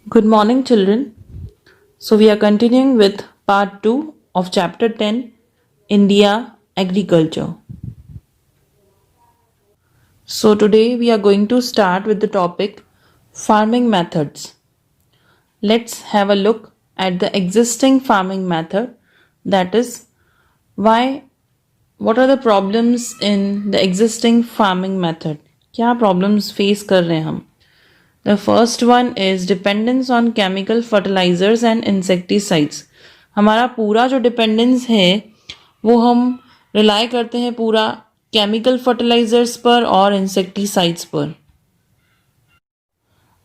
Good morning, children. So, we are continuing with part 2 of chapter 10 India Agriculture. So, today we are going to start with the topic farming methods. Let's have a look at the existing farming method, that is, what are the problems in the existing farming method? क्या problems face कर रहे हैं हम? The first one is dependence on chemical fertilizers and insecticides. हमारा पूरा जो dependence है वो हम रिलाई करते हैं पूरा केमिकल फर्टिलाइजर्स पर और इंसेक्टिसाइड्स पर.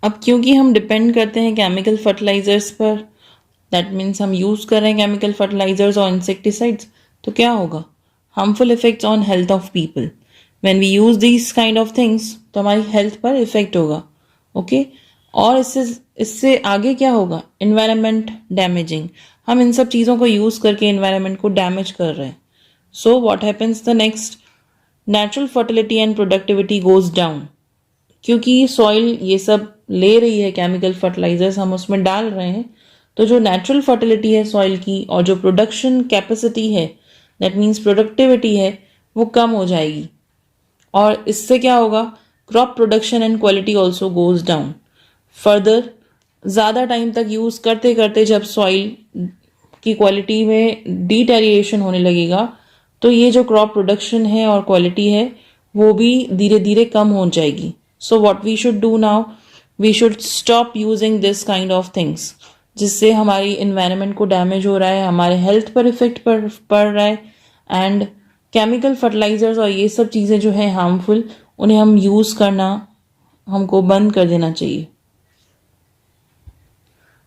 अब क्योंकि हम डिपेंड करते हैं केमिकल फर्टिलाइजर्स पर, दैट मीन्स हम यूज़ कर रहे हैं केमिकल फर्टिलाइजर्स और इंसेक्टिसाइड्स, तो क्या होगा? Harmful effects on health of people. When we use this kind of things तो हमारी हेल्थ पर इफेक्ट होगा. ओके और इससे आगे क्या होगा? Environment damaging. हम इन सब चीज़ों को यूज़ करके इन्वायरमेंट को डैमेज कर रहे हैं. So what happens the next? Natural fertility and productivity goes down. क्योंकि सॉइल ये सब ले रही है, केमिकल फर्टिलाइजर्स हम उसमें डाल रहे हैं, तो जो नेचुरल फर्टिलिटी है सॉइल की और जो प्रोडक्शन कैपेसिटी है, दैट मीन्स प्रोडक्टिविटी है, वो कम हो जाएगी. और इससे क्या होगा? Crop production and quality also goes down. Further ज़्यादा टाइम तक यूज़ करते करते जब सॉइल की क्वालिटी में डिटेरिएशन होने लगेगा तो ये जो क्रॉप प्रोडक्शन है और क्वालिटी है वो भी धीरे धीरे कम हो जाएगी. So what we should do now? We should stop using this kind of things, जिससे हमारी इन्वायरमेंट को डैमेज हो रहा है, हमारे हेल्थ पर इफेक्ट पड़ रहा है. एंड केमिकल फर्टिलाइजर्स और ये सब चीज़ें जो है हार्मफुल, उन्हें हम यूज़ करना हमको बंद कर देना चाहिए.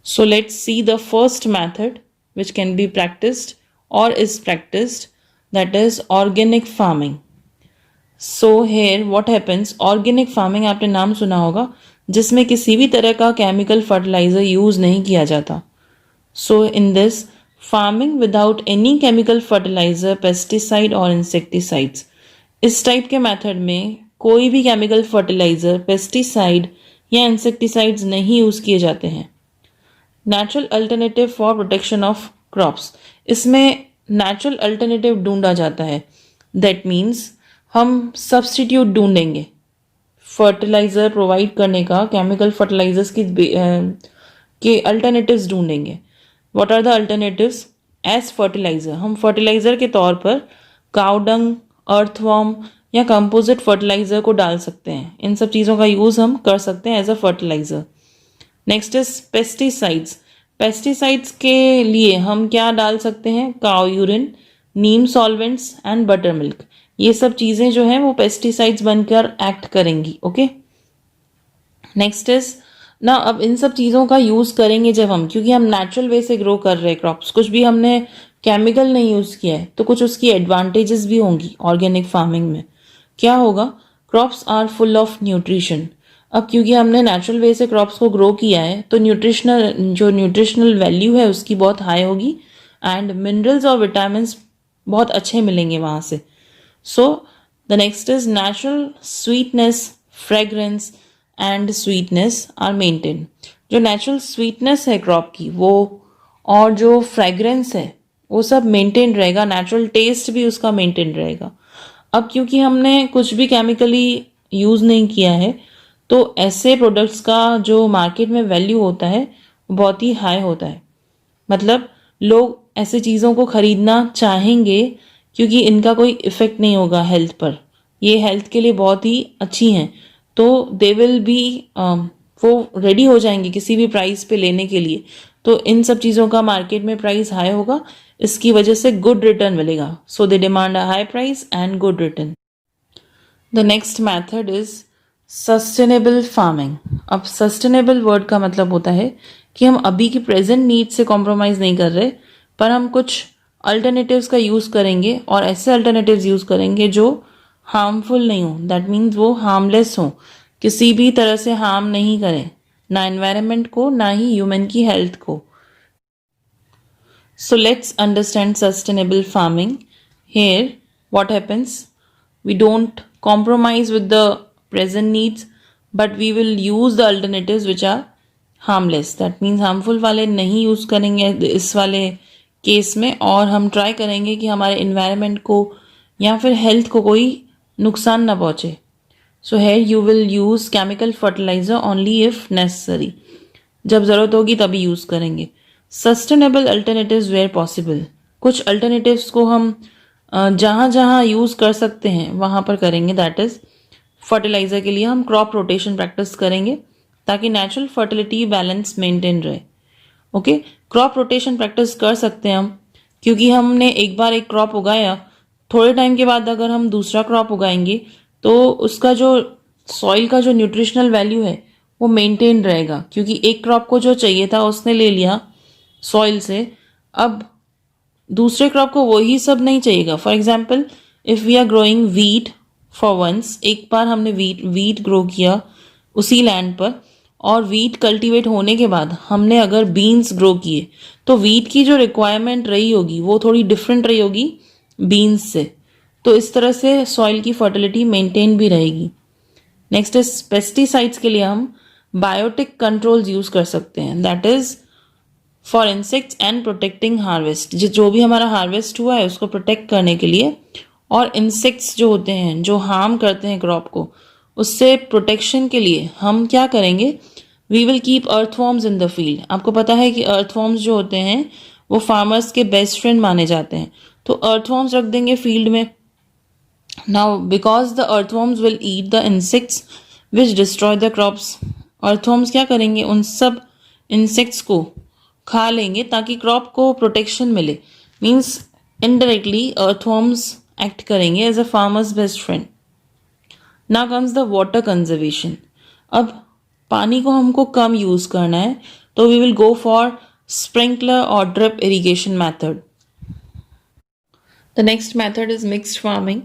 So let's see the first method which can be practiced or is practiced, that is organic farming. So here what happens? Organic farming आपने नाम सुना होगा, जिसमें किसी भी तरह का केमिकल फर्टिलाइजर यूज नहीं किया जाता. So in this farming without any chemical fertilizer, pesticide और insecticides, इस टाइप के मेथड में कोई भी केमिकल फर्टिलाइजर, पेस्टिसाइड या इंसेक्टिसाइड्स नहीं यूज किए जाते हैं. Natural alternative for protection of crops. इसमें नेचुरल अल्टरनेटिव ढूंढा जाता है. दैट मीन्स हम सब्स्टिट्यूट ढूंढेंगे फर्टिलाइजर प्रोवाइड करने का, केमिकल फर्टिलाइजर्स के अल्टरनेटिव्स ढूंढेंगे. What are the alternatives? As fertiliser हम फर्टिलाइजर के तौर पर काउडंग, अर्थवॉर्म या कंपोजिट फर्टिलाइजर को डाल सकते हैं. इन सब चीज़ों का यूज़ हम कर सकते हैं as a fertiliser. Next is pesticides. Pesticides के लिए हम क्या डाल सकते हैं? Cow urine, neem solvents and buttermilk. ये सब चीज़ें जो हैं वो पेस्टिसाइड्स बनकर एक्ट करेंगी. ओके नेक्स्ट इज ना, अब इन सब चीज़ों का यूज़ करेंगे जब हम, क्योंकि हम नेचुरल वे से ग्रो कर रहे हैं क्रॉप्स, कुछ भी हमने केमिकल नहीं यूज़ किया है, तो कुछ उसकी एडवांटेजेस भी होंगी. ऑर्गेनिक फार्मिंग में क्या होगा? Crops are full of nutrition. अब क्योंकि हमने नेचुरल वे से क्रॉप्स को ग्रो किया है तो न्यूट्रिशनल वैल्यू है उसकी बहुत हाई होगी एंड मिनरल्स और विटामिन्स बहुत अच्छे मिलेंगे वहाँ से. So the next is natural sweetness, fragrance and sweetness are maintain. जो नेचुरल स्वीटनेस है क्रॉप की वो और जो फ्रेग्रेंस है वो सब मेंटेन रहेगा. नेचुरल टेस्ट भी उसका मेंटेन रहेगा. अब क्योंकि हमने कुछ भी केमिकली यूज़ नहीं किया है तो ऐसे प्रोडक्ट्स का जो मार्केट में वैल्यू होता है वो बहुत ही हाई होता है. मतलब लोग ऐसे चीज़ों को ख़रीदना चाहेंगे क्योंकि इनका कोई इफ़ेक्ट नहीं होगा हेल्थ पर, ये हेल्थ के लिए बहुत ही अच्छी हैं, तो दे विल बी वो रेडी हो जाएंगे किसी भी प्राइस पे लेने के लिए. तो इन सब चीज़ों का मार्केट में प्राइस हाई होगा, इसकी वजह से गुड रिटर्न मिलेगा. So they demand a high price and good return. The next method is sustainable farming. अब सस्टेनेबल वर्ड का मतलब होता है कि हम अभी की प्रेजेंट नीड से कॉम्प्रोमाइज़ नहीं कर रहे, पर हम कुछ अल्टरनेटिव्स का यूज़ करेंगे और ऐसे अल्टरनेटिव्स यूज़ करेंगे जो हार्मफुल नहीं हो. दैट मीन्स वो हार्मलेस हो, किसी भी तरह से हार्म नहीं करें, ना एनवायरनमेंट को ना ही ह्यूमन की हेल्थ को. So let's understand sustainable farming. Here what happens? We don't compromise with the present needs, but we will use the alternatives which are harmless, that means harmful वाले नहीं use करेंगे इस वाले case में, और हम ट्राई करेंगे कि हमारे इन्वायरमेंट को या फिर हेल्थ को कोई नुकसान ना पहुँचे. सो है you will use chemical fertiliser only if necessary, जब ज़रूरत होगी तभी यूज़ करेंगे. सस्टेनेबल अल्टरनेटिव्स वेयर पॉसिबल, कुछ अल्टरनेटिव्स को हम जहाँ जहाँ यूज़ कर सकते हैं वहाँ पर करेंगे. दैट इज़ फर्टिलाइज़र के लिए हम क्रॉप रोटेशन प्रैक्टिस करेंगे ताकि नेचुरल फर्टिलिटी बैलेंस मेंटेन रहे. ओके, क्रॉप रोटेशन प्रैक्टिस कर सकते हैं हम, क्योंकि हमने एक बार एक क्रॉप उगाया, थोड़े टाइम के बाद अगर हम दूसरा क्रॉप उगाएंगे तो उसका जो सॉइल का जो न्यूट्रिशनल वैल्यू है वो मेंटेन रहेगा, क्योंकि एक क्रॉप को जो चाहिए था उसने ले लिया सॉइल से, अब दूसरे क्रॉप को वही सब नहीं चाहिएगा. For example, if we are growing wheat for once, एक बार हमने वीट ग्रो किया उसी लैंड पर, और वीट कल्टीवेट होने के बाद हमने अगर बीन्स ग्रो किए तो वीट की जो रिक्वायरमेंट रही होगी वो थोड़ी डिफरेंट रही होगी बीन्स से. तो इस तरह से सॉइल की फर्टिलिटी मेंटेन भी रहेगी. नेक्स्ट इज पेस्टिसाइड्स के लिए हम बायोटिक कंट्रोल्स यूज कर सकते हैं. That is for insects and protecting harvest, जो भी हमारा हार्वेस्ट हुआ है उसको प्रोटेक्ट करने के लिए, और इंसेक्ट्स जो होते हैं जो हार्म करते हैं क्रॉप को, उससे प्रोटेक्शन के लिए हम क्या करेंगे, we will keep earthworms in the field. आपको पता है कि अर्थवॉर्म्स जो होते हैं वो फार्मर्स के बेस्ट फ्रेंड माने जाते हैं, तो अर्थवॉर्म्स रख देंगे फील्ड में. Now because the earthworms will eat the insects which destroy the crops, earthworms क्या करेंगे, उन सब इंसेक्ट्स को खा लेंगे ताकि क्रॉप को प्रोटेक्शन मिले. मीन्स इनडायरेक्टली अर्थवॉर्म्स एक्ट करेंगे as a farmer's best friend. Now comes the water conservation. अब पानी को हमको कम यूज करना है, तो we will go for sprinkler और drip irrigation method. The next method is mixed farming.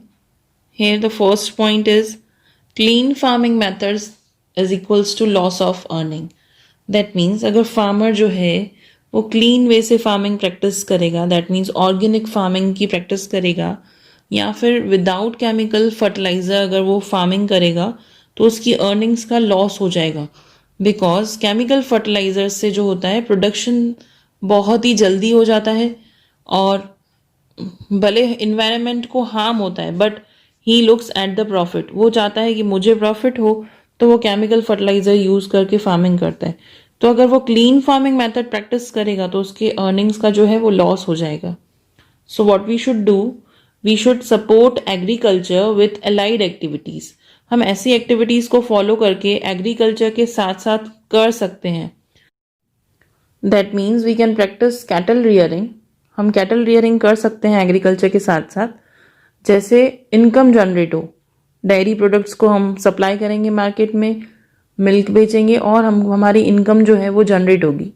Here the first point is clean farming methods is equals to loss of earning. That means अगर farmer जो है वो clean way से farming practice करेगा, that means organic farming की practice करेगा, या फिर without chemical fertilizer अगर वो farming करेगा तो उसकी earnings का loss हो जाएगा. Because chemical fertilizers से जो होता है production बहुत ही जल्दी हो जाता है, और भले इन्वायरमेंट को हार्म होता है but he looks at the profit. वो चाहता है कि मुझे प्रॉफिट हो, तो वो केमिकल फर्टिलाइजर यूज करके फार्मिंग करता है. तो अगर वो क्लीन फार्मिंग मेथड प्रैक्टिस करेगा तो उसके अर्निंग्स का जो है वो लॉस हो जाएगा. So what we should do, we should support agriculture with allied activities. हम ऐसी एक्टिविटीज को फॉलो करके एग्रीकल्चर के साथ साथ कर सकते हैं. That means we can practise cattle rearing. हम कैटल रियरिंग कर सकते हैं एग्रीकल्चर के साथ साथ, जैसे इनकम जनरेट हो. डेयरी प्रोडक्ट्स को हम सप्लाई करेंगे मार्केट में, मिल्क बेचेंगे और हमारी इनकम जो है वो जनरेट होगी.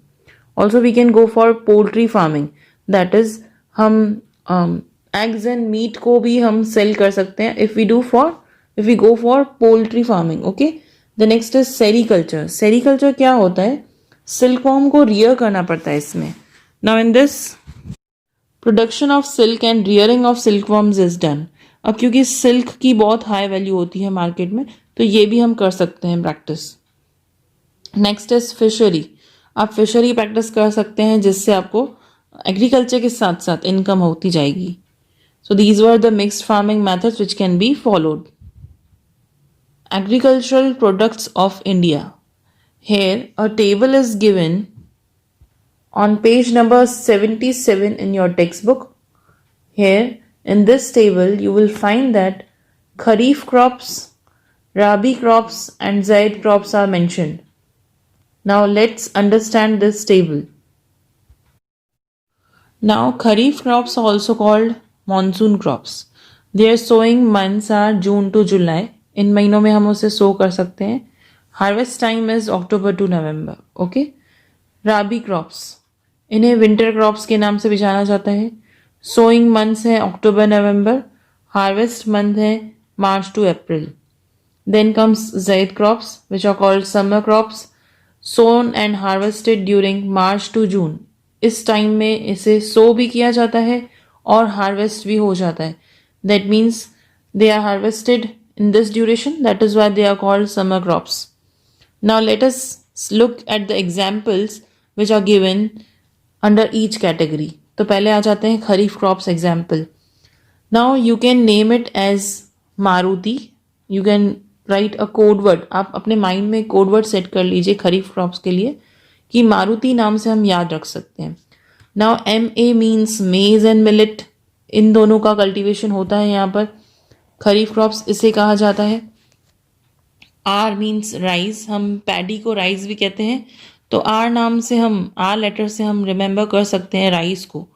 Also we can go for poultry farming. That is हम एग्स एंड मीट को भी हम सेल कर सकते हैं if we go for poultry farming. Okay, the next is sericulture. Sericulture क्या होता है, सिल्कवॉर्म को रियर करना पड़ता है इसमें. Now in this production of silk and rearing of silkworms is done. अब क्योंकि सिल्क की बहुत हाई वैल्यू होती है मार्केट में, तो ये भी हम कर सकते हैं प्रैक्टिस. Next is fishery. आप फिशरी प्रैक्टिस कर सकते हैं जिससे आपको एग्रीकल्चर के साथ साथ इनकम होती जाएगी. So these were the mixed farming methods which can be followed. Agricultural products of India. Here a table is given on page number 77 in your textbook. Here in this table you will find that Kharif crops, Rabi crops and Zaid crops are mentioned. Now let's understand this table. Now Kharif crops are also called monsoon crops. Their sowing months are June to July. इन महीनों में हम उसे sow कर सकते हैं. Harvest time is October to November. Okay, rabi crops, इन्हें winter crops के नाम से भी जाना जाता है. सोइंग मंथ्स हैं अक्टूबर नवंबर, हार्वेस्ट मंथ है March to April. Then comes zaid crops which are called summer crops, sown and harvested during March to June. इस टाइम में इसे सो भी किया जाता है और हार्वेस्ट भी हो जाता है. That means they are harvested in this duration, that is why they are called summer crops. Now let us Look at the examples which are given under each category. तो पहले आ जाते हैं kharif crops example. Now you can name it as Maruti. You can write a code word. आप अपने mind में code word set कर लीजिए खरीफ क्रॉप्स के लिए कि मारुति नाम से हम याद रख सकते हैं. नाउ MA मीन्स मेज एंड मिलेट. इन दोनों का कल्टीवेशन होता है यहाँ पर. खरीफ क्रॉप्स इसे कहा जाता है. R means rice. हम पैडी को राइस भी कहते हैं, तो R नाम से हम R लेटर से हम रिमेंबर कर सकते हैं राइस को.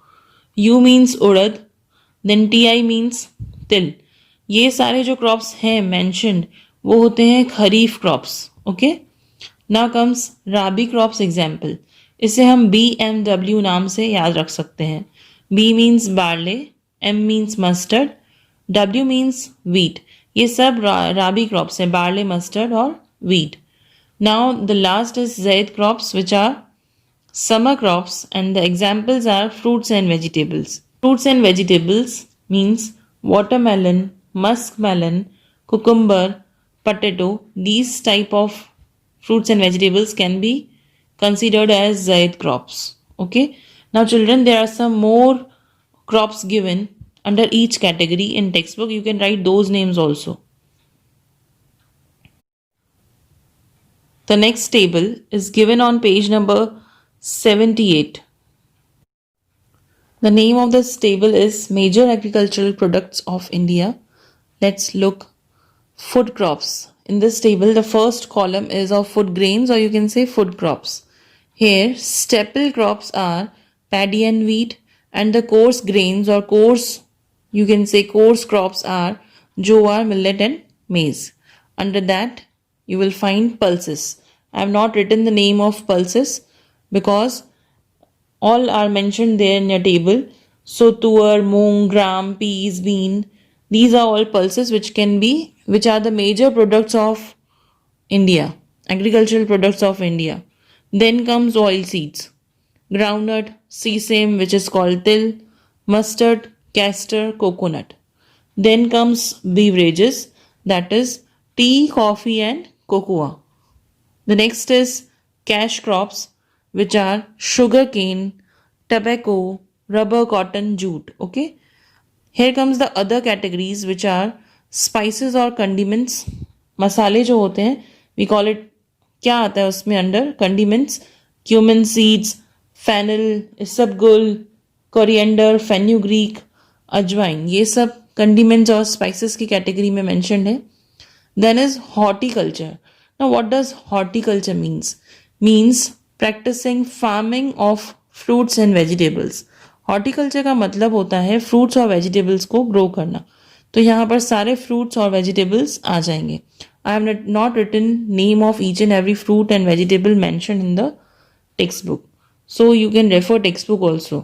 U मीन्स उड़द. देन TI मीन्स तिल. ये सारे जो क्रॉप्स हैं मैंशनड वो होते हैं kharif crops. Okay. Now comes राबी क्रॉप्स एग्जाम्पल. इसे हम BMW नाम से याद रख सकते हैं. B means barley. M means mustard. W means wheat. ये सब राबी क्रॉप्स हैं, बार्ले, मस्टर्ड और wheat. Now the last is zaid crops which are summer crops, and the examples are fruits and vegetables. Fruits and vegetables means watermelon, muskmelon, cucumber, potato. These type of fruits and vegetables can be considered as zaid crops. Okay. Now children, there are some more crops given under each category in textbook. You can write those names also. The next table is given on page number 78. The name of this table is Major Agricultural Products of India. Let's look food crops. In this table, the first column is of food grains, or you can say food crops. Here, staple crops are paddy and wheat, and the coarse grains or coarse, you can say coarse crops are jowar, millet and maize. Under that, you will find pulses. I have not written the name of pulses because all are mentioned there in your table. So tuar, moong, gram, peas, bean, these are all pulses which are the major products of India, agricultural products of India. Then comes oil seeds, groundnut, sesame which is called til, mustard, castor, coconut. Then comes beverages, that is tea, coffee and cocoa. The next is cash crops, which are sugar cane, tobacco, rubber, cotton, jute. Okay. Here comes the other categories, which are spices or condiments. मसाले जो होते हैं, we call it, क्या आता है उसमें under condiments, cumin seeds, fennel, isabgol, coriander, fenugreek, अजवाइन. ये सब condiments और spices की category में mentioned है. Then is horticulture. Now what does horticulture means? Means practicing farming of fruits and vegetables. Horticulture का मतलब होता है फ्रूट्स और वेजिटेबल्स को ग्रो करना. तो यहाँ पर सारे फ्रूट्स और वेजिटेबल्स आ जाएंगे. I have not written name of each and every fruit and vegetable mention in the textbook, so you can refer textbook also.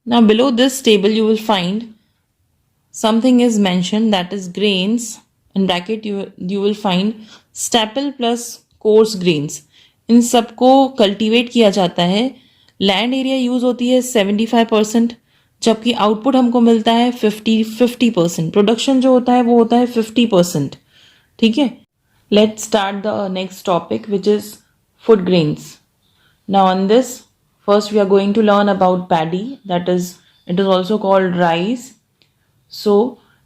Now below this table you will find something is mentioned, that is grains. In bracket you will find staple plus coarse grains. इन सबको cultivate किया जाता है. Land area use होती है 75%, जबकि output हमको मिलता है 50%. प्रोडक्शन जो होता है वो होता है 50%. ठीक है. Let's start the next topic which is food grains. Now on this first we are going to learn about paddy, that is it is also called rice. So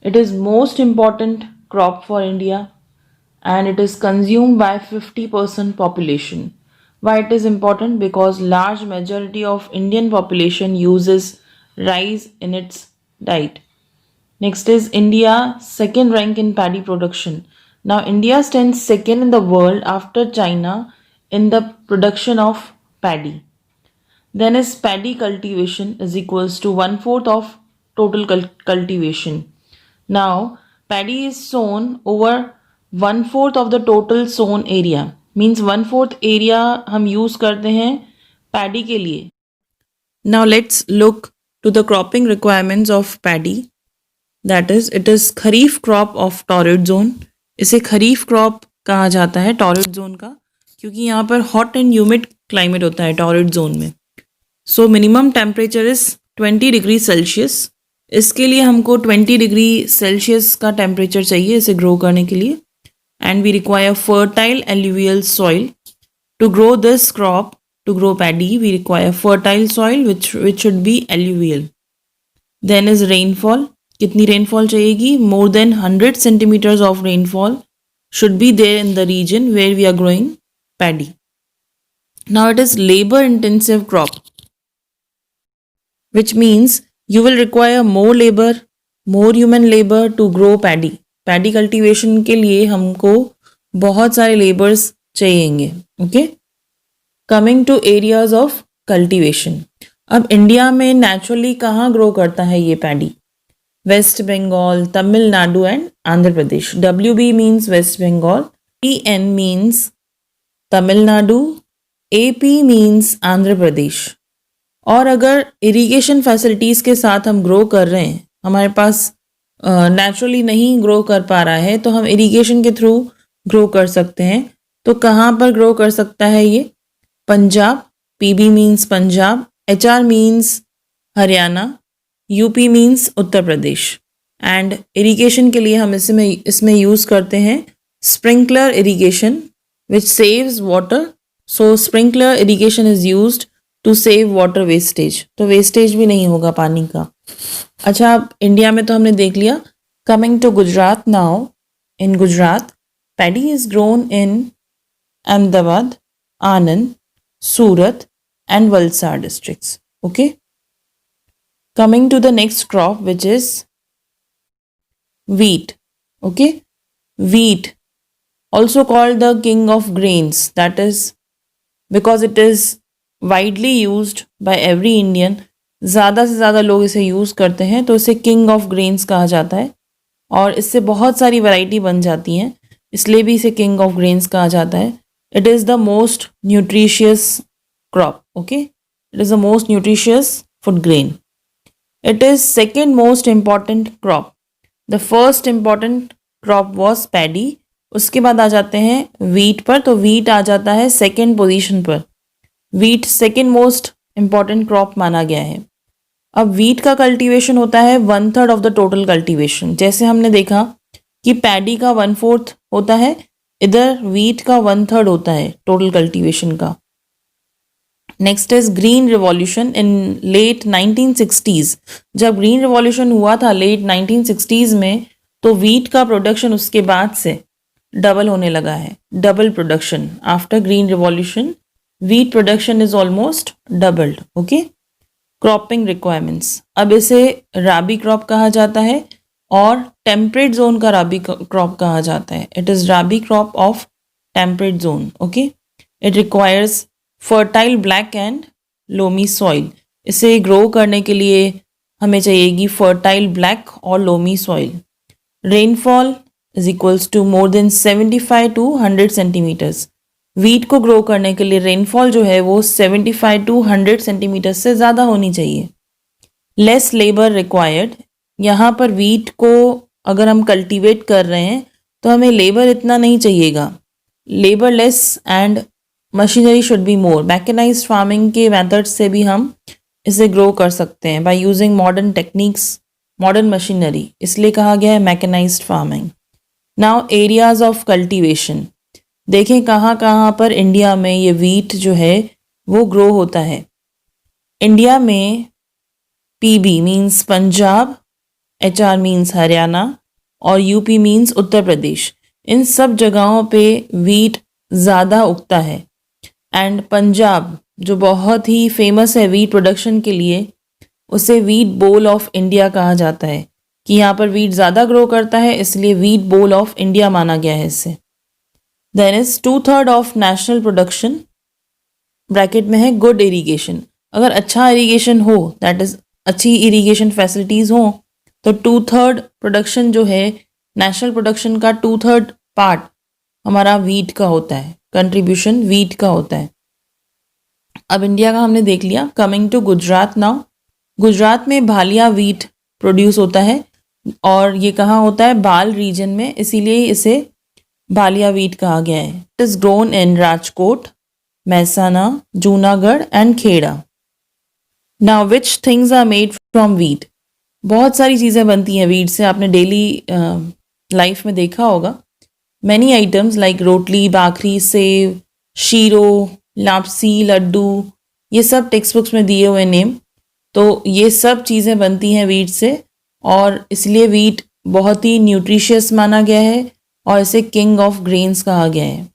it is most important crop for India and it is consumed by 50% population. Why it is important? Because large majority of Indian population uses rice in its diet. Next is India, second rank in paddy production. Now India stands second in the world after China in the production of paddy. Then is paddy cultivation is equals to 1/4 of total cultivation. Now paddy is sown over 1/4 of the total sown area. Means 1/4 area हम use करते हैं paddy के लिए. Now let's look to the cropping requirements of paddy. That is, it is kharif crop of torrid zone. इसे खरीफ crop कहा जाता है torrid zone का, क्योंकि यहाँ पर hot and humid climate होता है torrid zone में. So minimum temperature is 20 degree Celsius. इसके लिए हमको 20 डिग्री सेल्सियस का टेम्परेचर चाहिए इसे ग्रो करने के लिए. and we require fertile alluvial soil. To grow this crop, to grow paddy, we require fertile soil which should be alluvial. Then is rainfall. कितनी rainfall चाहिएगी? More than 100 centimeters of rainfall should be there in the region where we are growing paddy. Now it is labor intensive crop, which means you will require more labor, more human labor to grow paddy. Paddy cultivation के लिए हमको बहुत सारे labours चाहिएंगे. Okay, coming to areas of cultivation. अब India में naturally कहाँ grow करता है ये paddy? West Bengal, Tamil Nadu and Andhra Pradesh. WB means West Bengal, PN means Tamil Nadu, AP means Andhra Pradesh. और अगर इरिगेशन फैसिलिटीज़ के साथ हम ग्रो कर रहे हैं, हमारे पास नेचुरली नहीं ग्रो कर पा रहा है, तो हम इरिगेशन के थ्रू ग्रो कर सकते हैं. तो कहाँ पर ग्रो कर सकता है ये? Punjab, PB means Punjab, HR means Haryana, UP means Uttar Pradesh. And irrigation के लिए हम इसमें यूज़ करते हैं sprinkler irrigation which saves water. So sprinkler irrigation is used to save water wastage. तो वेस्टेज भी नहीं होगा पानी का. अच्छा, अब इंडिया में तो हमने देख लिया. Coming to Gujarat now. In Gujarat paddy is grown in Ahmedabad, Anand, Surat and Valsad districts. Okay. Coming to the next crop, which is wheat. Okay. Wheat, also called the king of grains. That is because it is widely used by every Indian. ज़्यादा से ज़्यादा लोग इसे use करते हैं, तो इसे king of grains कहा जाता है. और इससे बहुत सारी वैरायटी बन जाती हैं, इसलिए भी इसे किंग ऑफ ग्रेन्स कहा जाता है. It is the most nutritious crop. Okay, it is the most nutritious food grain. It is second most important crop. The first important crop was paddy. उसके बाद आ जाते हैं wheat पर. तो wheat आ जाता है second position पर. wheat second most important crop माना गया है. अब wheat का cultivation होता है 1/3 of the total cultivation. जैसे हमने देखा कि paddy का 1/4 होता है, इधर वीट का 1/3 होता है टोटल कल्टीवेशन का. Next is green revolution in late 1960s. जब ग्रीन रिवॉल्यूशन हुआ था लेट 1960s में, तो वीट का प्रोडक्शन उसके बाद से डबल होने लगा है. Double production after green revolution, wheat production is almost doubled. Okay. Cropping requirements. अब इसे राबी क्रॉप कहा जाता है और टेम्परेट जोन का राबी क्रॉप कहा जाता है. It is rabi crop of temperate zone. Okay. It requires fertile black and loamy soil. इसे ग्रो करने के लिए हमें चाहिएगी फर्टाइल ब्लैक और loamy soil. Rainfall is equals to more than 75 to 100 centimetres. Wheat को ग्रो करने के लिए रेनफॉल जो है वो 75 to 100 सेंटीमीटर से ज़्यादा होनी चाहिए. Less labour required. यहाँ पर वीट को अगर हम कल्टीवेट कर रहे हैं तो हमें लेबर इतना नहीं चाहिएगा. Labour less and machinery should be more. Mechanised farming के मेथड से भी हम इसे ग्रो कर सकते हैं by using modern techniques, modern machinery. इसलिए कहा गया है mechanised farming. Now areas of cultivation. देखें कहाँ कहाँ पर इंडिया में ये वीट जो है वो ग्रो होता है. इंडिया में PB means Punjab, HR means Haryana और UP मीन्स उत्तर प्रदेश. इन सब जगहों पे वीट ज़्यादा उगता है. एंड पंजाब जो बहुत ही फेमस है वीट प्रोडक्शन के लिए, उसे वीट बोल ऑफ इंडिया कहा जाता है कि यहाँ पर वीट ज़्यादा ग्रो करता है, इसलिए वीट बोल ऑफ इंडिया माना गया है इसे. Then is 2/3 of national production. Bracket में है गुड इरीगेशन. अगर अच्छा इरीगेशन हो, दैट इज़ अच्छी इरीगेशन फैसिलिटीज़ हों, तो 2/3 प्रोडक्शन जो है नेशनल प्रोडक्शन का 2/3 पार्ट हमारा वीट का होता है. कंट्रीब्यूशन वीट का होता है. अब इंडिया का हमने देख लिया. Coming to Gujarat now. Gujarat में भालिया वीट प्रोड्यूस होता है और ये कहाँ होता है? बाल रीजन में, इसीलिए इसे भालिया वीट कहा गया है. It is grown in Rajkot, Mehsana, Junagadh and Kheda. Now which things are made from wheat. बहुत सारी चीज़ें बनती हैं वीट से, आपने डेली लाइफ में देखा होगा. many items like rotli, bhakhri, sev, shiro, lapsi, laddu, ये सब टेक्स्ट बुक्स में दिए हुए नेम। तो ये सब चीज़ें बनती हैं वीट से, और इसलिए वीट बहुत ही न्यूट्रिशियस माना गया है और इसे किंग ऑफ ग्रेन्स कहा गया है।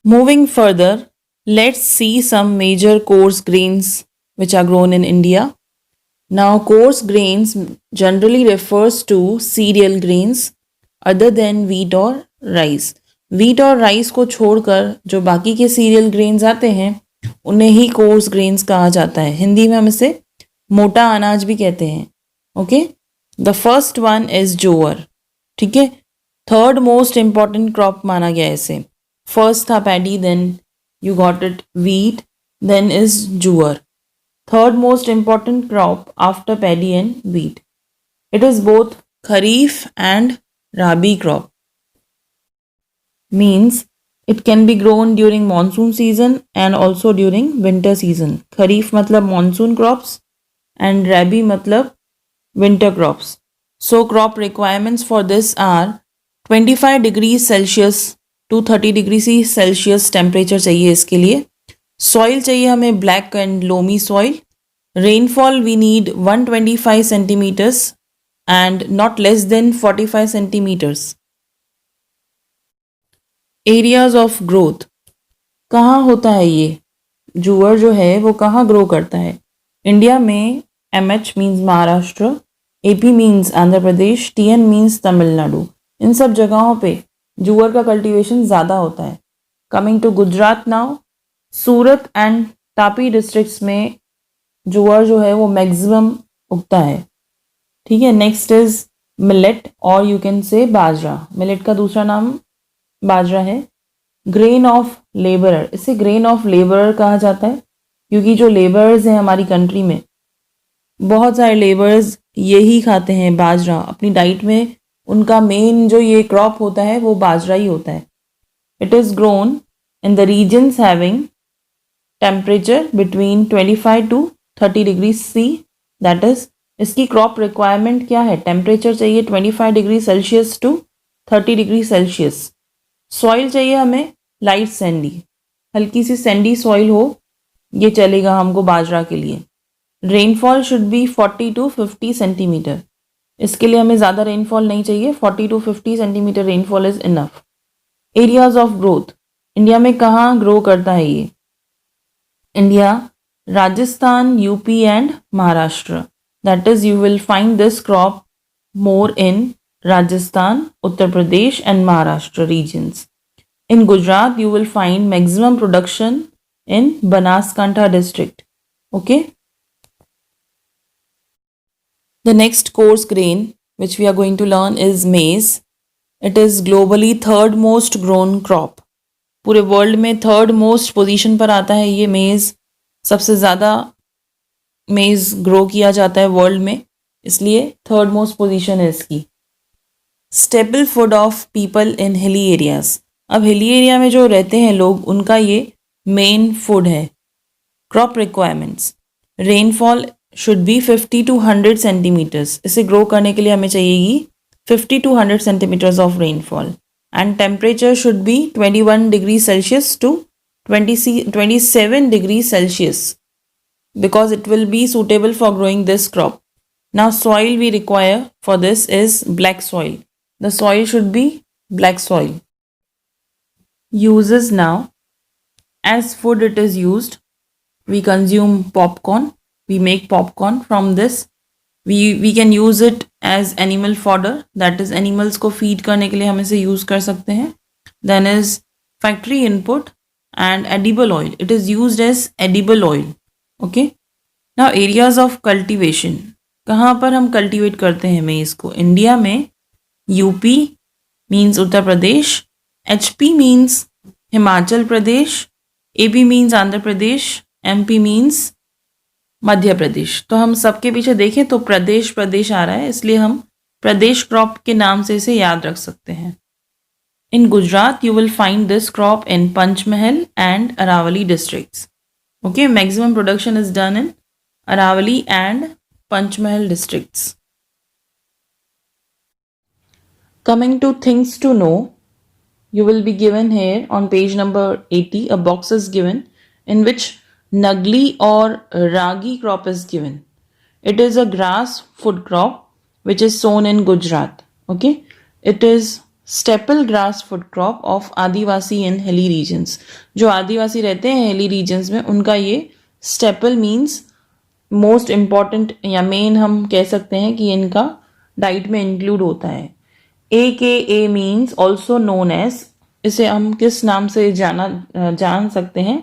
Moving further, let's see some major coarse grains which are grown in India. Now, coarse grains generally refers to cereal grains other than wheat or rice. Wheat और rice को छोड़कर जो बाकी के cereal grains आते हैं उन्हें ही coarse grains कहा जाता है। हिंदी में हम इसे मोटा अनाज भी कहते हैं। Okay, the first one is jowar. ठीक है, थर्ड मोस्ट इम्पॉर्टेंट क्रॉप माना गया है इसे। फर्स्ट था paddy, then you got it wheat, then is jowar. Third most important crop after paddy and wheat. It is both kharif and rabi crop. Means it can be grown during monsoon season and also during winter season. Kharif matlab monsoon crops and rabi matlab winter crops. So crop requirements for this are 25 degrees Celsius to 30 degrees Celsius temperature चाहिए इसके लिए। Soil चाहिए हमें black and loamy soil. Rainfall we need 125 centimetres and not less than 45 centimetres. Areas of growth, कहाँ होता है ये जुअर जो है वो कहाँ ग्रो करता है? इंडिया में MH means Maharashtra, AP means Andhra Pradesh, TN means Tamil Nadu, इन सब जगहों पे जुअर का कल्टीवेशन ज़्यादा होता है। Coming to Gujarat now, Surat and Tapi districts में जुअर जो है वो मैक्सिमम उगता है। ठीक है, नेक्स्ट इज मिलेट और you can say bajra. Millet का दूसरा नाम बाजरा है। ग्रेन ऑफ लेबरर, इसे ग्रेन ऑफ लेबरर कहा जाता है क्योंकि जो लेबरर्स हैं हमारी कंट्री में, बहुत सारे लेबरर्स यही खाते हैं बाजरा अपनी डाइट में। उनका मेन जो ये क्रॉप होता है वो बाजरा ही होता है। It is grown in the regions having temperature between 25 to 30 degree C, that is इसकी क्रॉप रिक्वायरमेंट क्या है? टेम्परेचर चाहिए 25 degree Celsius to 30 degree Celsius. Soil चाहिए हमें लाइट सैंडी, हल्की सी सैंडी सॉइल हो, ये चलेगा हमको बाजरा के लिए। Rainfall should B 40 to 50 centimetre, इसके लिए हमें ज़्यादा रेनफॉल नहीं चाहिए, 40 to 50 centimetre rainfall is enough. Areas of growth, India में कहाँ ग्रो करता है ये? India, Rajasthan, UP and Maharashtra. That is you will find this crop more in Rajasthan, Uttar Pradesh and Maharashtra regions. In Gujarat, you will find maximum production in Banaskantha district. Okay. The next coarse grain which we are going to learn is maize. It is globally third most grown crop. पूरे world में third most position पर आता है ये मेज़। सबसे ज़्यादा मेज़ ग्रो किया जाता है वर्ल्ड में, इसलिए थर्ड मोस्ट पोजीशन है इसकी। Staple food of people in hilly areas, अब हिली एरिया में जो रहते हैं लोग उनका ये मेन फूड है। Crop requirements, rainfall should be 50 to 100 centimetres, इसे ग्रो करने के लिए हमें चाहिएगी 50 to 100 centimetres of rainfall. And temperature should be 21 degree Celsius to 27 degree Celsius because it will be suitable for growing this crop. Now soil we require for this is black soil. The soil should be black soil. Uses now, as food it is used. We consume popcorn. We make popcorn from this. We can use it as animal fodder. That is animals को feed करने के लिए हम इसे use कर सकते हैं. Then is factory input and edible oil. It is used as edible oil. Okay, now areas of cultivation, कहाँ पर हम कल्टीवेट करते हैं मेज़ को? इंडिया में यूपी मीन्स उत्तर प्रदेश, HP means Himachal Pradesh, AP means Andhra प्रदेश, MP मीन्स मध्य प्रदेश। तो हम सबके पीछे देखें तो प्रदेश प्रदेश आ रहा है, इसलिए हम प्रदेश क्रॉप के नाम से इसे याद रख सकते हैं। In Gujarat you will find this crop in Panchmahal and Aravalli districts. Okay, maximum production is done in Aravali and Panchmahal districts. Coming to things to know, you will be given here on page number 80, a box is given in which Nagli or Ragi crop is given. It is a grass food crop which is sown in Gujarat. Okay, it is staple grass food crop of Adivasi in hilly regions. जो आदिवासी रहते हैं hilly regions में उनका ये staple means most important या main हम कह सकते हैं कि इनका डाइट में इंक्लूड होता है. AKA means also known as, इसे हम किस नाम से जान सकते हैं,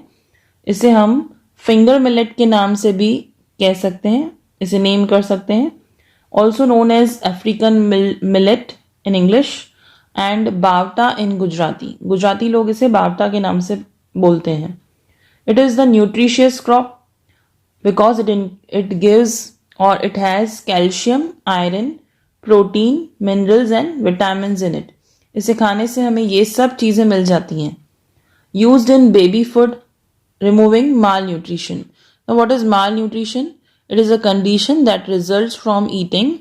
इसे हम फिंगर मिलेट के नाम से भी कह सकते हैं, इसे नेम कर सकते हैं. Also known as African millet in English and bawta in Gujarati. Gujarati लोग इसे बावटा के नाम से बोलते हैं. It is the nutritious crop because it gives or it has calcium, iron, protein, minerals and vitamins in it. इसे खाने से हमें ये सब चीज़ें मिल जाती हैं. Used in baby food, removing malnutrition. Now what is malnutrition? It is a condition that results from eating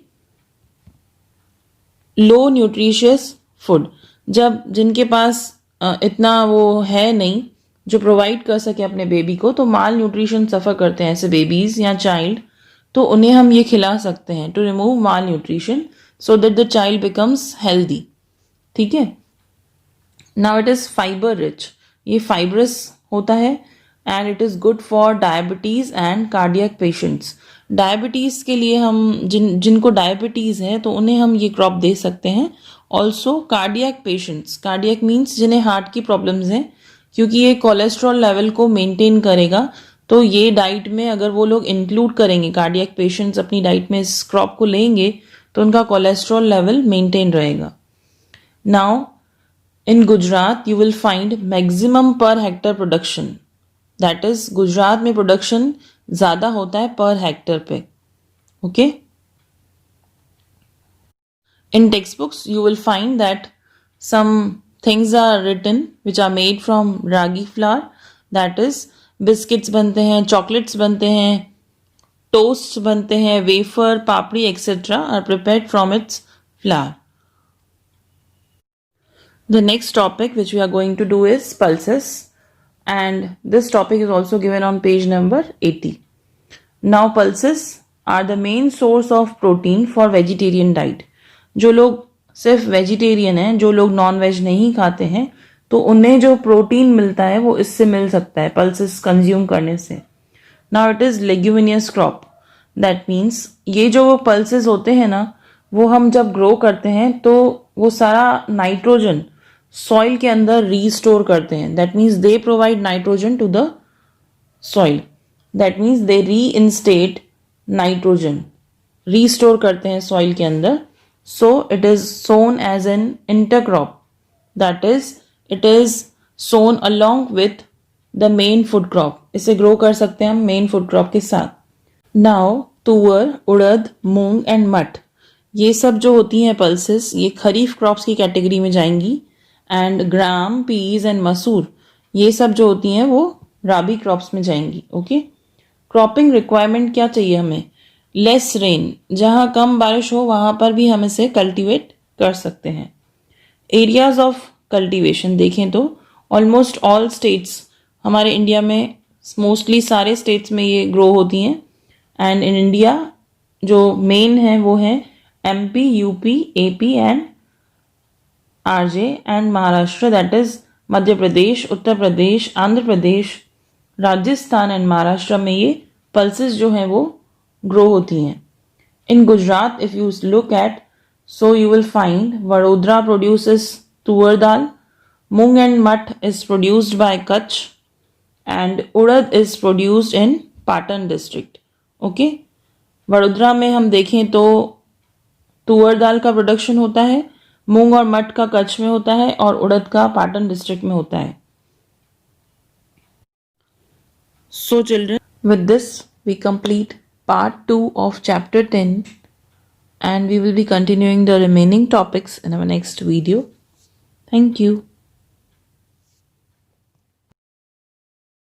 low nutritious food. जब जिनके पास इतना वो है नहीं जो प्रोवाइड कर सके अपने बेबी को, तो माल न्यूट्रिशन सफ़र करते हैं ऐसे बेबीज़ या चाइल्ड, तो उन्हें हम ये खिला सकते हैं to remove malnutrition so that the child becomes healthy. ठीक है. Now it is fibre rich. ये फाइबरस होता है and it is good for diabetes and cardiac patients. Diabetes के लिए हम जिनको डायबिटीज़ है तो उन्हें हम ये क्रॉप दे सकते हैं. Also cardiac patients, cardiac means जिन्हें हार्ट की प्रॉब्लम्स हैं, क्योंकि ये कोलेस्ट्रॉल लेवल को मेंटेन करेगा, तो ये डाइट में अगर वो लोग इंक्लूड करेंगे, कार्डियक पेशेंट्स अपनी डाइट में इस क्रॉप को लेंगे तो उनका कोलेस्ट्रॉल लेवल मेंटेन रहेगा. Now in Gujarat you will find maximum per hectare production, that is Gujarat में प्रोडक्शन ज़्यादा होता है पर हेक्टर पे. Okay. In text books you will find that some things are written which are made from ragi flour, that is biscuits बनते हैं, chocolates बनते हैं, toasts बनते हैं, wafer, papri etc. are prepared from its flour. The next topic which we are going to do is pulses, and this topic is also given on page number 80. Now pulses are the main source of protein for vegetarian diet. जो लोग सिर्फ vegetarian हैं, जो लोग non veg नहीं खाते हैं, तो उन्हें जो प्रोटीन मिलता है वो इससे मिल सकता है पल्सेस कंज्यूम करने से. Now it is leguminous crop, that means ये जो पल्सेस होते हैं ना, वो हम जब ग्रो करते हैं तो वो सारा नाइट्रोजन सॉइल के अंदर रीस्टोर करते हैं. That means they provide nitrogen to the soil, that means they reinstate nitrogen, restore करते हैं सॉइल के अंदर. So it is sown as an intercrop, that is it is sown along with the main food crop. इसे grow कर सकते हैं हम main food crop के साथ. Now तुअर, उड़द, मूंग एंड मट, ये सब जो होती हैं पल्सेस, ये खरीफ क्रॉप्स की कैटेगरी में जाएंगी. एंड ग्राम, पीज एंड मसूर, ये सब जो होती हैं वो राबी क्रॉप्स में जाएंगी. ओके. क्रॉपिंग रिक्वायरमेंट क्या चाहिए हमें? लेस रेन, जहाँ कम बारिश हो वहाँ पर भी हम इसे कल्टीवेट कर सकते हैं. एरियाज ऑफ कल्टीवेशन देखें तो ऑलमोस्ट ऑल स्टेट्स, हमारे इंडिया में मोस्टली सारे स्टेट्स में ये ग्रो होती हैं. एंड इन इंडिया जो मेन है वो है MP, UP, AP and RJ and Maharashtra, that is Madhya Pradesh, Uttar Pradesh, Andhra Pradesh, Rajasthan and Maharashtra में ये पल्सेस जो हैं वो ग्रो होती हैं. In Gujarat if you look at, so you will find Vadodara produces tuar dal, moong and मट is produced by Kutch and urad is produced in Patan district. Okay. Vadodara में हम देखें तो तुअर दाल का प्रोडक्शन होता है, मूंग और मट का कच्छ में होता है और उड़द का पाटन डिस्ट्रिक्ट में होता है. So children, with this we complete part 2 of chapter 10 and we will be continuing the remaining topics in our next video. Thank you.